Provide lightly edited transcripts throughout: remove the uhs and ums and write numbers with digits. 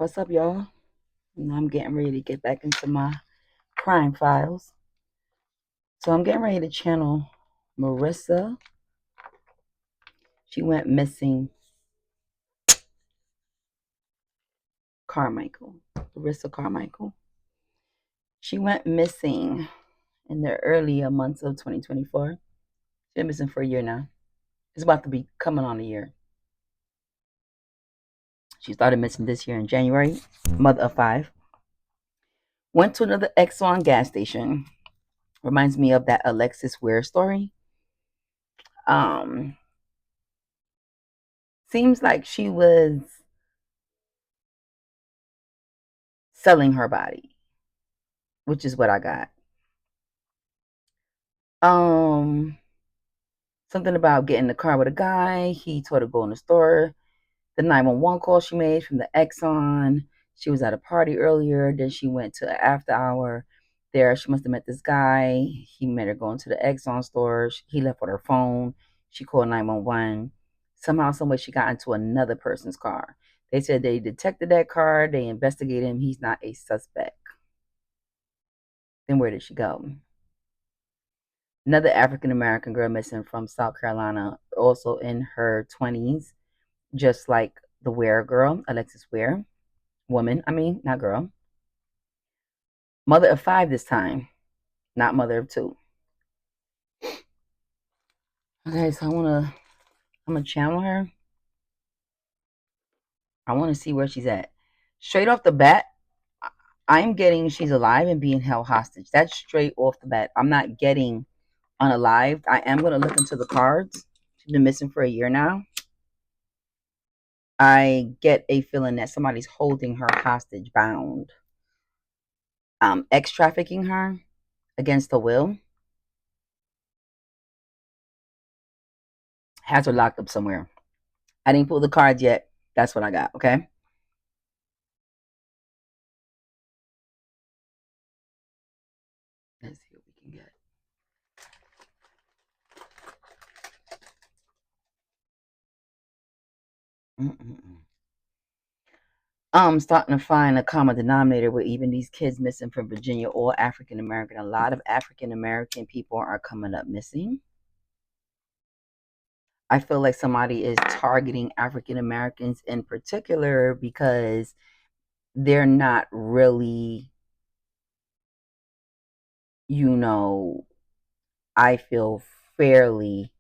What's up, y'all? I'm getting ready to get back into my crime files. So I'm getting ready to channel Marissa. She went missing. Carmichael. Marissa Carmichael. She went missing in the earlier months of 2024. She's been missing for a year now. It's about to be coming on a year. She started missing this year in January. Mother of 5. Went to another Exxon gas station. Reminds me of that Alexis WARE story. Seems like she was selling her body, which is what I got. Something about getting in the car with a guy. He told her to go in the store. The 911 call she made from the Exxon. She was at a party earlier. Then she went to an after hour. There, she must have met this guy. He met her going to the Exxon store. He left with her phone. She called 911. Somehow, some way, she got into another person's car. They said they detected that car. They investigated him. He's not a suspect. Then where did she go? Another African-American girl missing from South Carolina, also in her 20s, just like the WARE girl, Alexis WARE. Woman, not girl. Mother of 5 this time, not mother of 2. Okay, so I'm gonna channel her. I want to see where she's at. Straight off the bat, I'm getting she's alive and being held hostage. That's straight off the bat. I'm not getting unalived. I am gonna look into the cards. She's been missing for a year now. I get a feeling that somebody's holding her hostage, bound, trafficking her against her will, has her locked up somewhere. I didn't pull the cards yet. That's what I got. Okay. Let's see what we can get. I'm starting to find a common denominator with even these kids missing from Virginia, all African American. A lot of African American people are coming up missing. I feel like somebody is targeting African Americans in particular because they're not really, I feel fairly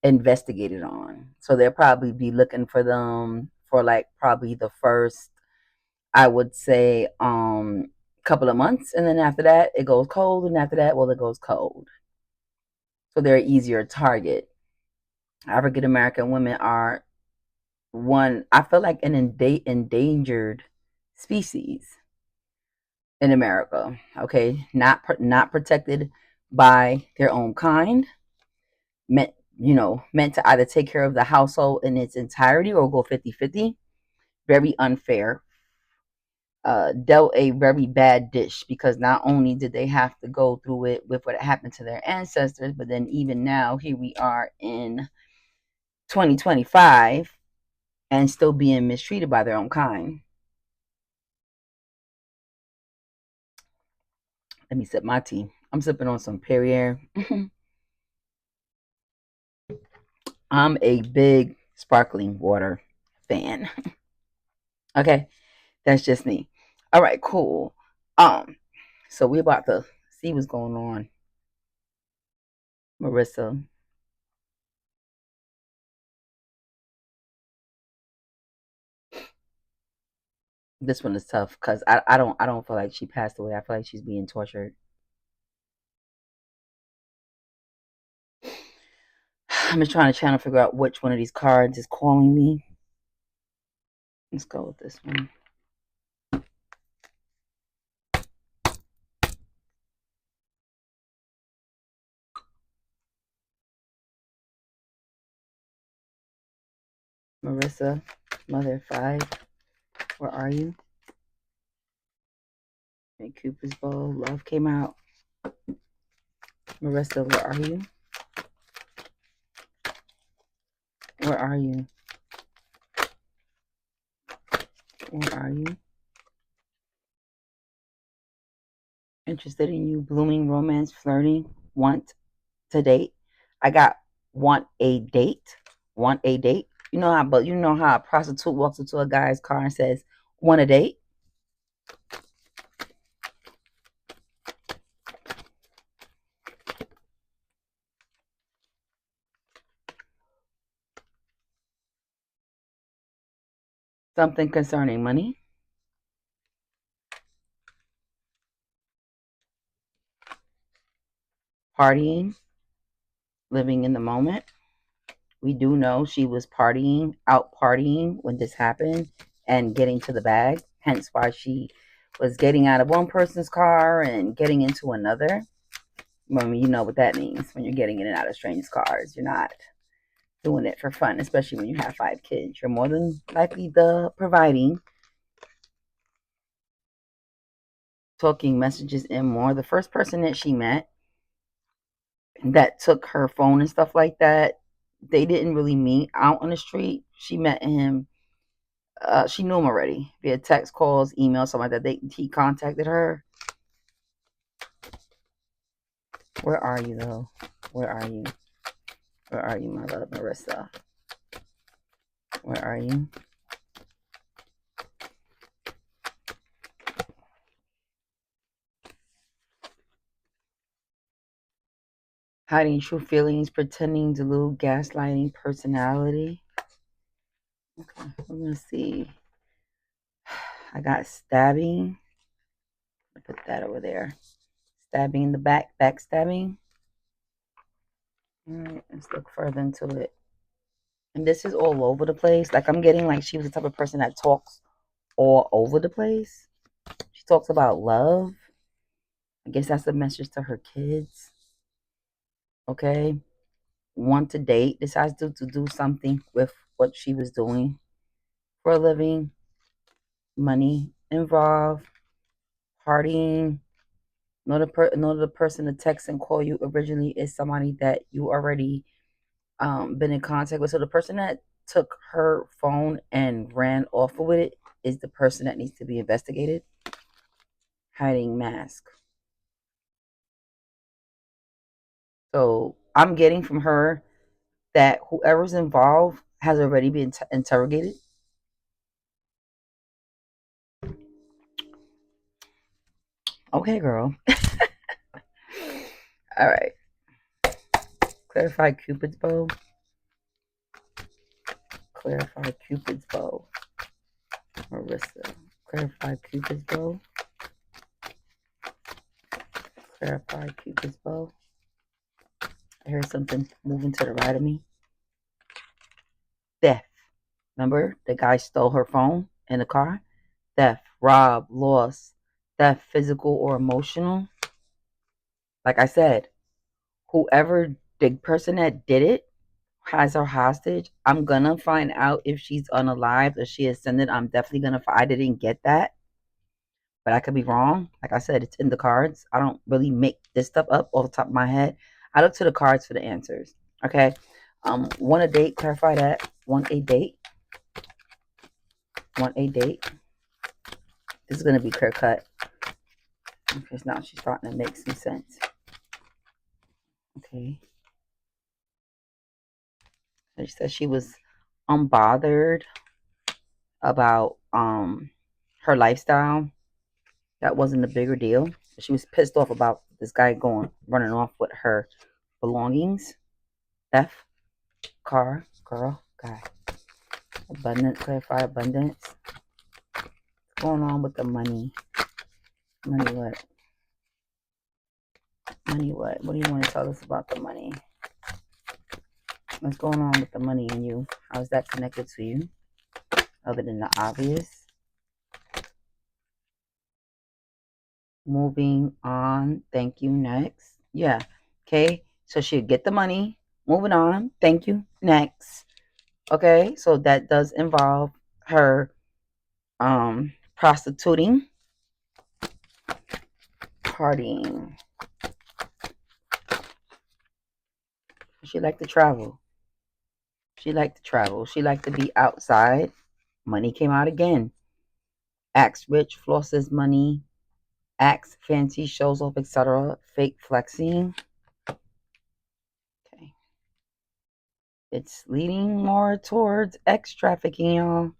investigated on. So they'll probably be looking for them for like probably the first, I would say, couple of months, and then after that it goes cold, and after that, well, it goes cold. So they're an easier target. African American women are one, I feel like, an endangered species in America. Okay, not protected by their own kind, meant to either take care of the household in its entirety or go 50-50. Very unfair. Dealt a very bad dish because not only did they have to go through it with what happened to their ancestors, but then even now here we are in 2025 and still being mistreated by their own kind. Let me sip my tea. I'm sipping on some Perrier. I'm a big sparkling water fan. Okay, that's just me. All right, cool. So we're about to see what's going on. Marissa. This one is tough because I don't feel like she passed away. I feel like she's being tortured. I'm just trying to figure out which one of these cards is calling me. Let's go with this one. Marissa, mother of 5, where are you? And Cupid's bow, love came out. Marissa, where are you? Where are you? Where are you? Interested in you, blooming, romance, flirting, want to date. I got want a date. Want a date. You know how a prostitute walks into a guy's car and says, "Want a date?" Something concerning money, partying, living in the moment. We do know she was out partying when this happened and getting to the bag, hence why she was getting out of one person's car and getting into another. I mean, you know what that means when you're getting in and out of strangers' cars. You're not doing it for fun, especially when you have 5 kids. You're more than likely the providing, talking messages and more. The first person that she met that took her phone and stuff like that, they didn't really meet out on the street. She met him. She knew him already via text, calls, email, something like that. He contacted her. Where are you though? Where are you? Where are you, my love, Marissa? Where are you? Hiding true feelings, pretending, delude, gaslighting, personality. Okay, we're gonna see. I got stabbing. I'll put that over there. Stabbing in the back, backstabbing. All right, let's look further into it. And this is all over the place. Like I'm getting like she was the type of person that talks all over the place. She talks about love. I guess that's a message to her kids. Okay. Want to date, decides to do something with what she was doing for a living, money involved, partying. Know the person to text and call you originally is somebody that you already been in contact with. So the person that took her phone and ran off with it is the person that needs to be investigated. Hiding mask. So I'm getting from her that whoever's involved has already been interrogated. Okay, girl. All right. Clarify Cupid's bow. Clarify Cupid's bow. Marissa. Clarify Cupid's bow. Clarify Cupid's bow. I hear something moving to the right of me. Theft. Remember, the guy stole her phone in the car? Theft, rob, loss, theft, physical or emotional. Like I said, whoever the person that did it has her hostage. I'm gonna find out if she's unalived or she ascended. I'm definitely gonna. I didn't get that, but I could be wrong. Like I said, it's in the cards. I don't really make this stuff up off the top of my head. I look to the cards for the answers. Okay. Want a date? Clarify that. Want a date? Want a date? This is gonna be clear cut. Because now she's starting to make some sense. Okay. She said she was unbothered about her lifestyle. That wasn't a bigger deal. She was pissed off about this guy running off with her belongings. Theft, car, girl, guy. Abundance, clarify abundance. What's going on with the money? Money what? Money what? What do you want to tell us about the money? What's going on with the money in you? How is that connected to you? Other than the obvious. Moving on. Thank you. Next. Yeah. Okay. So she'll get the money. Moving on. Thank you. Next. Okay. So that does involve her prostituting, partying. She liked to travel. She liked to travel. She liked to be outside. Money came out again. Acts rich, flosses money, acts fancy, shows off, etc. Fake flexing. Okay. It's leading more towards X trafficking, y'all.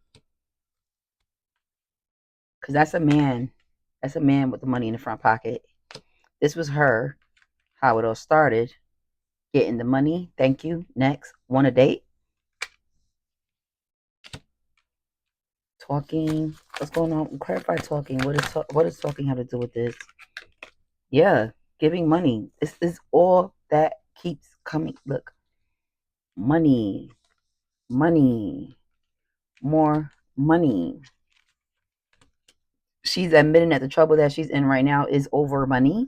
Because that's a man. That's a man with the money in the front pocket. This was her, how it all started. Getting the money. Thank you. Next. Want a date? Talking. What's going on? Clarify talking. What does talking have to do with this? Yeah. Giving money. This is all that keeps coming. Look. Money. Money. More money. She's admitting that the trouble that she's in right now is over money.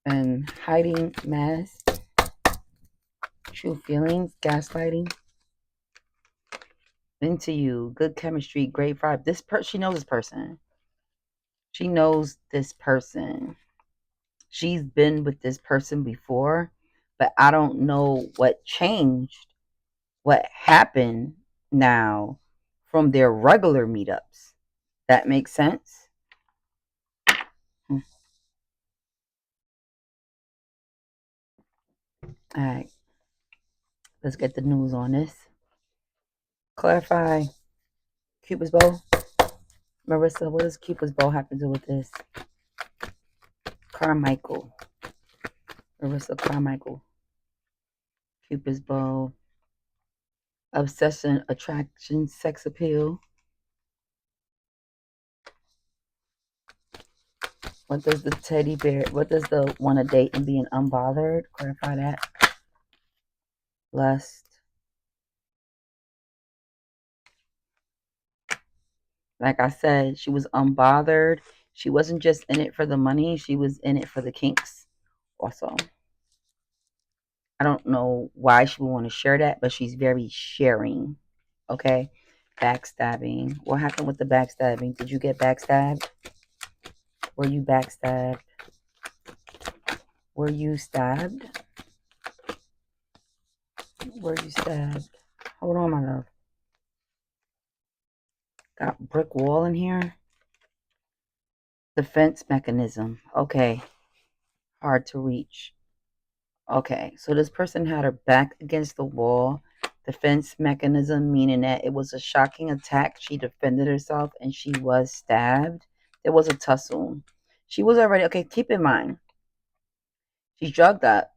And hiding mask. True feelings. Gaslighting. Into you. Good chemistry. Great vibe. She knows this person. She knows this person. She's been with this person before, but I don't know what changed, what happened now from their regular meetups. That makes sense? All right, let's get the news on this. Clarify. Cupid's bow. Marissa, what does Cupid's bow have to do with this? Carmichael. Marissa Carmichael. Cupid's bow. Obsession, attraction, sex appeal. What does the teddy bear, what does the want to date and being unbothered? Clarify that. Lust. Like I said, she was unbothered. She wasn't just in it for the money. She was in it for the kinks also. I don't know why she would want to share that, but she's very sharing. Okay. Backstabbing. What happened with the backstabbing? Did you get backstabbed? Were you backstabbed? Were you stabbed? Were you stabbed? Hold on, my love. Got brick wall in here. Defense mechanism. Okay. Hard to reach. Okay. So this person had her back against the wall. Defense mechanism, meaning that it was a shocking attack. She defended herself and she was stabbed. There was a tussle. She was already, okay, keep in mind, she's drugged up.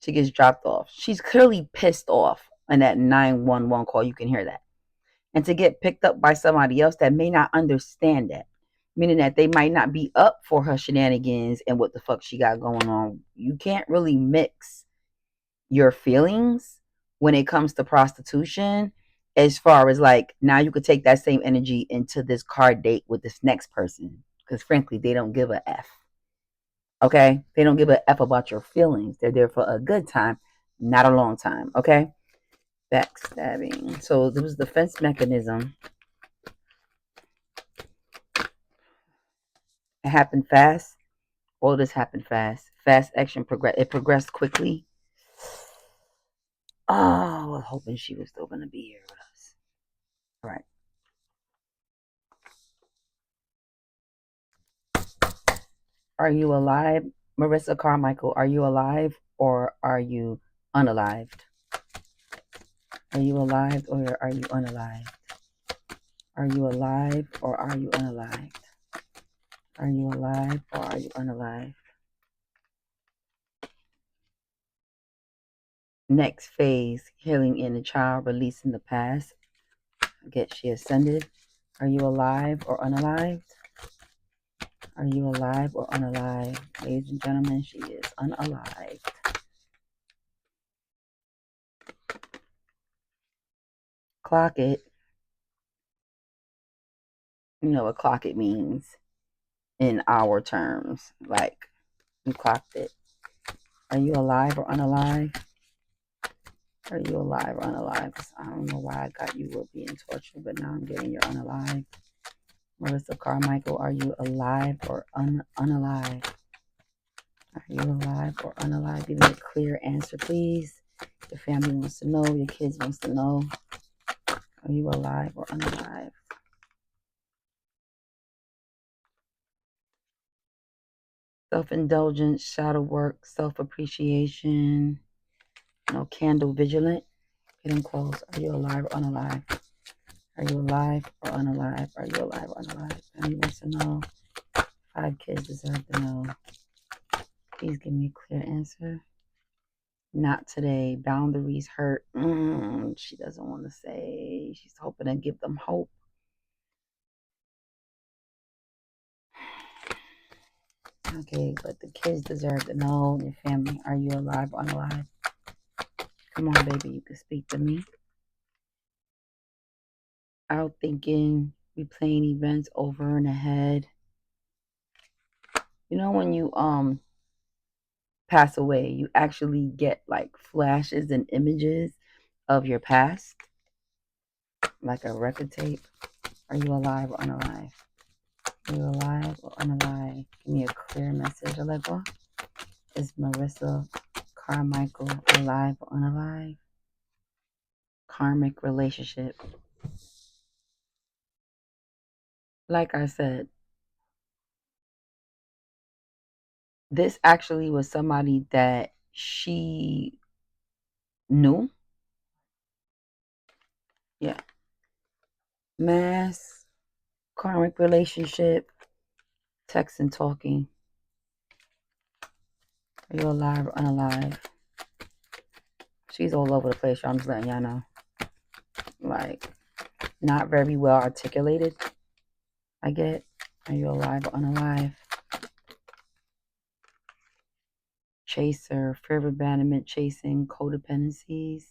She gets dropped off. She's clearly pissed off on that 911 call. You can hear that. And to get picked up by somebody else that may not understand that, meaning that they might not be up for her shenanigans and what the fuck she got going on. You can't really mix your feelings when it comes to prostitution, as far as like now you could take that same energy into this car date with this next person, because frankly they don't give a f. Okay, they don't give a f about your feelings. They're there for a good time, not a long time. Okay. Backstabbing. So there was the defense mechanism. It happened fast. All this happened fast. Fast action progress. It progressed quickly. Oh, I was hoping she was still gonna be here with us. All right. Are you alive, Marissa Carmichael? Are you alive or are you unalived? Are you alive or are you unalived? Are you alive or are you unalived? Are you alive or are you unalived? Next phase, healing in the child, releasing the past. I guess she ascended. Are you alive or unalived? Are you alive or unalived? Ladies and gentlemen, she is unalived. Clock it. You know what clock it means in our terms. Like, you clocked it. Are you alive or unalive? Are you alive or unalive? I don't know why I got you were being tortured, but now I'm getting you're unalive. Marissa Carmichael, are you alive or unalive? Are you alive or unalive? Give me a clear answer, please. Your family wants to know. Your kids wants to know. Are you alive or unalive? Self-indulgence, shadow work, self-appreciation, no candle vigilant, hidden close. Are you alive or unalive? Are you alive or unalive? Are you alive or unalive? Family wants to know. 5 kids deserve to know. Please give me a clear answer. Not today. Boundaries hurt. She doesn't want to say. She's hoping to give them hope. Okay, but the kids deserve to know. Your family, are you alive or unalive? Come on, baby, you can speak to me. Out thinking, replaying events over and ahead. You know when you pass away, you actually get like flashes and images of your past, like a record tape. Are you alive or unalive? Are you alive or unalive? Give me a clear message, Allegra. Is Marissa Carmichael alive or unalive? Karmic relationship. Like I said, this actually was somebody that she knew. Yeah. Mass, karmic relationship, text and talking. Are you alive or unalive? She's all over the place, y'all. I'm just letting y'all know. Like, not very well articulated. I get. Are you alive or unalive? Chaser, fear of abandonment, chasing, codependencies.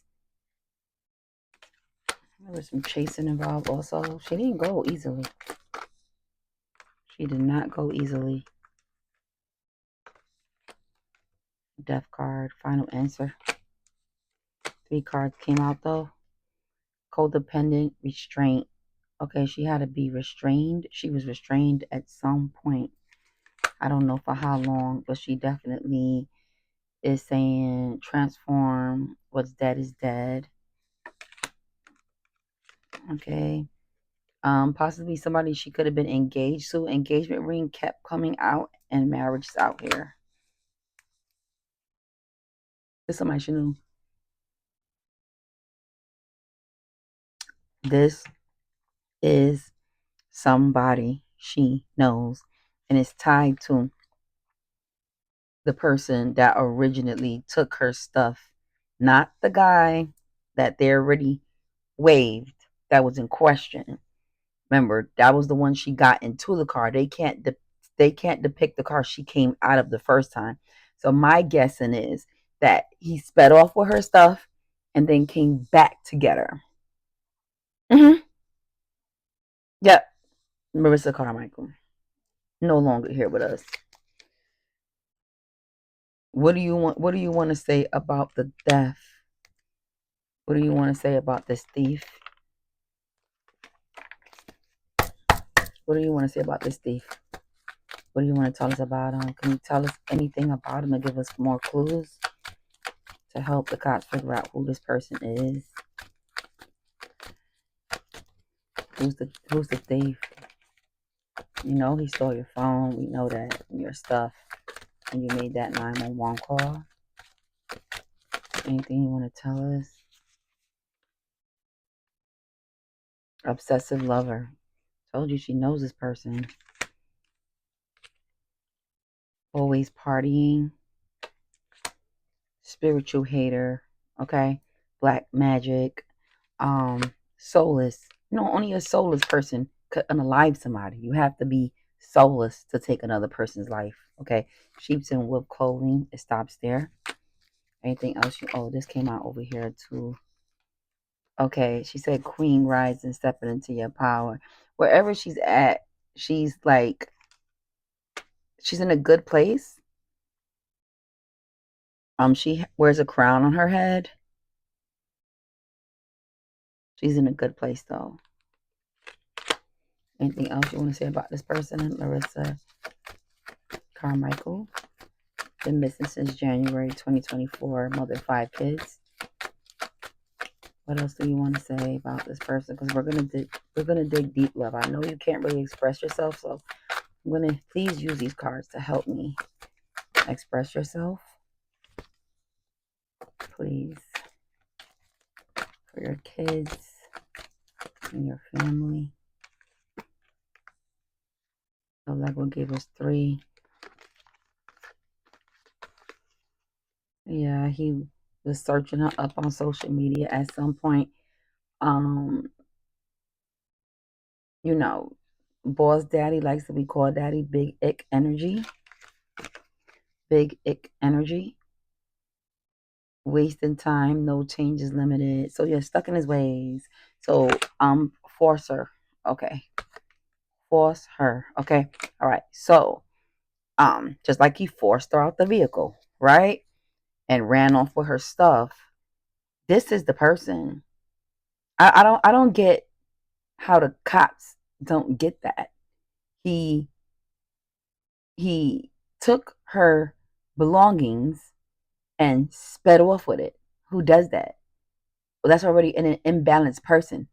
There was some chasing involved also. She didn't go easily. She did not go easily. Death card, final answer. 3 cards came out though. Codependent, restraint. Okay, she had to be restrained. She was restrained at some point. I don't know for how long, but she definitely is saying transform. What's dead is dead. Okay. Possibly somebody she could have been engaged to. Engagement ring kept coming out, and marriage is out here. This is somebody she knew. This is somebody she knows, and it's tied to the person that originally took her stuff, not the guy that they already waived that was in question. Remember, that was the one she got into the car. They can't depict the car she came out of the first time. So my guessing is that he sped off with her stuff and then came back to get her. Yep, Marissa Carmichael, no longer here with us. What do you want? What do you want to say about the death? What do you want to say about this thief? What do you want to say about this thief? What do you want to tell us about him? Can you tell us anything about him and give us more clues to help the cops figure out who this person is? Who's the thief? You know he stole your phone. We know that, and your stuff, and you made that 911 call. Anything you want to tell us? Obsessive lover. Told you she knows this person. Always partying. Spiritual hater. Okay. Black magic. Soulless. No, only a soulless person could unalive somebody. You have to be soulless to take another person's life. Okay. Sheep's in wolf clothing. It stops there. Anything else? Oh, this came out over here too. Okay. She said, Queen, rise and step into your power. Wherever she's at, she's like, she's in a good place. She wears a crown on her head. She's in a good place though. Anything else you want to say about this person, Marissa Carmichael? Been missing since January 2024. Mother of 5 kids. What else do you want to say about this person? Because we're gonna dig deep, love. I know you can't really express yourself, so I'm gonna please use these cards to help me express yourself, please, for your kids and your family. So like will give us 3. Yeah, he was searching her up on social media at some point. Um, you know, boss daddy likes to be called daddy, big ick energy. Big ick energy. Wasting time, no changes limited. So you're stuck in his ways. So force her. Okay. Force her. Okay. All right. So just like he forced her out the vehicle, right? And ran off with her stuff. This is the person. I don't get how the cops don't get that. He he took her belongings and sped off with it. Who does that? Well, that's already an imbalanced person.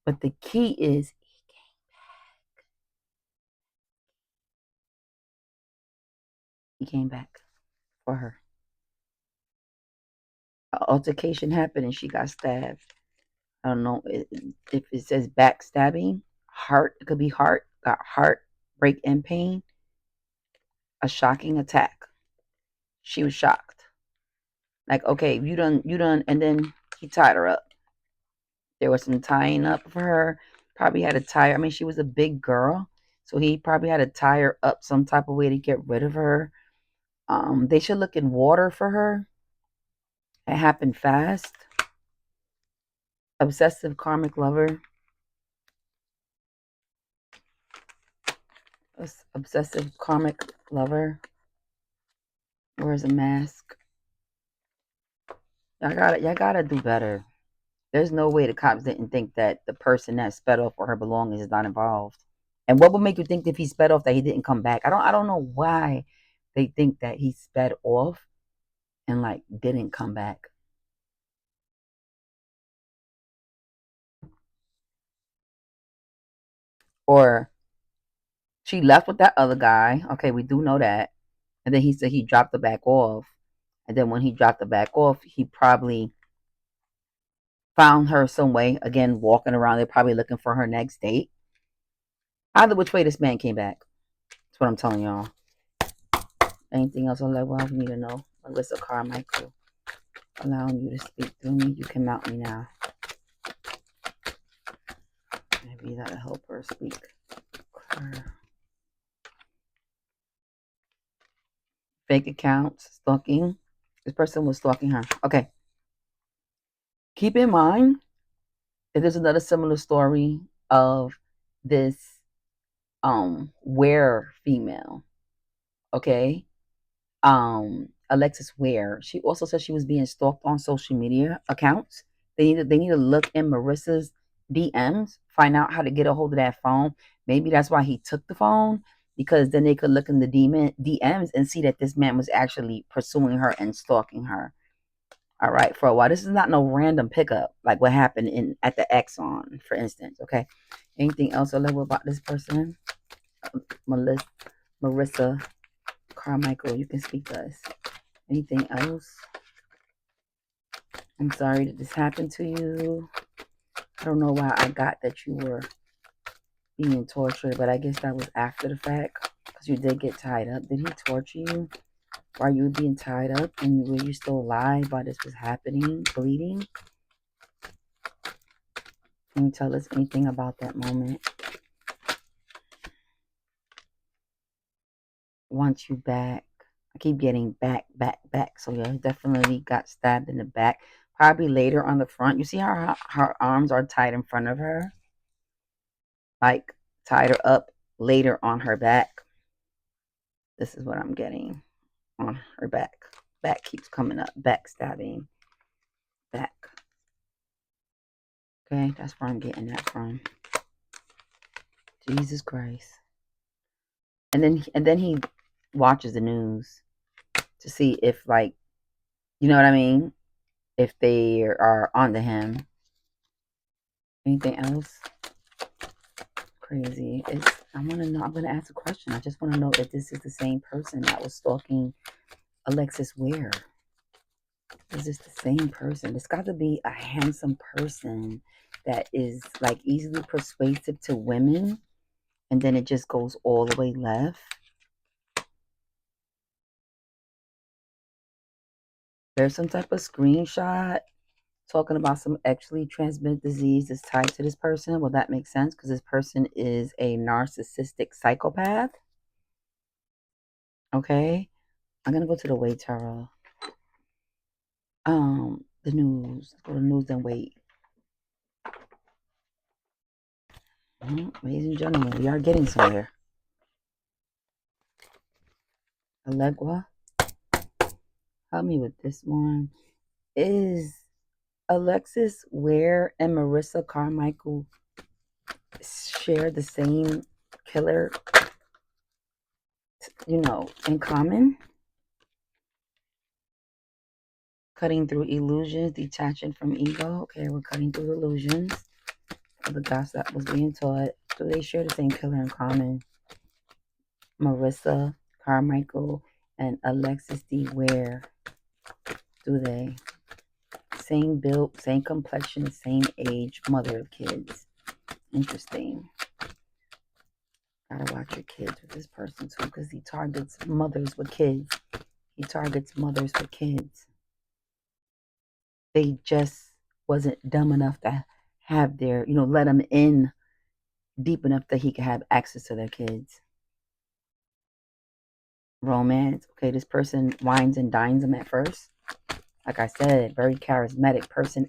But the key is he came back for her. An altercation happened and she got stabbed. I don't know if it says backstabbing, heart, it could be heart, got heartbreak and pain, a shocking attack. She was shocked. Like, okay, you done, and then he tied her up. There was some tying up for her. Probably had to tie her. I mean, she was a big girl, so he probably had to tie her up some type of way to get rid of her. They should look in water for her. It happened fast. Obsessive karmic lover. Obsessive karmic lover. Wears a mask. Y'all gotta do better. There's no way the cops didn't think that the person that sped off with her belongings is not involved. And what would make you think if he sped off that he didn't come back? I don't know why they think that he sped off and like didn't come back. Or she left with that other guy. Okay, we do know that. And then he said he dropped her back off. And then when he dropped her back off, he probably found her some way. Again, walking around, they're probably looking for her next date. Either which way, this man came back. That's what I'm telling y'all. Anything else on level I need to know? Alyssa Carmichael, allowing you to speak through me. You can mount me now. Maybe that'll help her speak. Fake accounts, stalking. This person was stalking her. Okay. Keep in mind, if there's another similar story of this WARE female, okay? Alexis Ware. She also said she was being stalked on social media accounts. They need to look in Marissa's DMs, find out how to get a hold of that phone. Maybe that's why he took the phone, because then they could look in the DMs and see that this man was actually pursuing her and stalking her. All right, for a while. This is not no random pickup like what happened in at the Exxon, for instance. Okay. Anything else a little about this person? Marissa Carmichael, you can speak to us. Anything else? I'm sorry that this happened to you. I don't know why I got that you were being tortured, but I guess that was after the fact because you did get tied up. Did he torture you while you were being tied up, and were you still alive while this was happening, bleeding? Can you tell us anything about that moment? Want you back. I keep getting back, back, back. So yeah, he definitely got stabbed in the back. Probably later on the front. You see how her arms are tied in front of her? Like tied her up later on her back. This is what I'm getting on her back. Back keeps coming up. Backstabbing. Back. Okay, that's where I'm getting that from. Jesus Christ. And then he watches the news to see if, like, you know what I mean? If they are onto him. Anything else? Crazy. I want to know. I'm going to ask a question. I just want to know if this is the same person that was stalking Alexis Ware. Is this the same person? It's got to be a handsome person that is like easily persuasive to women, and then it just goes all the way left. There's some type of screenshot talking about some sexually transmitted disease that's tied to this person. Well, that makes sense because this person is a narcissistic psychopath. Okay, I'm gonna go to the wait tarot. The news. Let's go to the news and wait. Ladies and gentlemen, we are getting somewhere. Allegua, help me with this one. Is Alexis Ware and Marissa Carmichael share the same killer, in common? Cutting through illusions, detaching from ego. Okay, we're cutting through illusions of the gospel that was being taught. Do they share the same killer in common? Marissa Carmichael and Alexis D. Ware. Do they? Same build, same complexion, same age, mother of kids. Interesting. Gotta watch your kids with this person too, because he targets mothers with kids. He targets mothers with kids. They just wasn't dumb enough to have their, let them in deep enough that he could have access to their kids. Romance. Okay, this person wines and dines them at first. Like I said, very charismatic person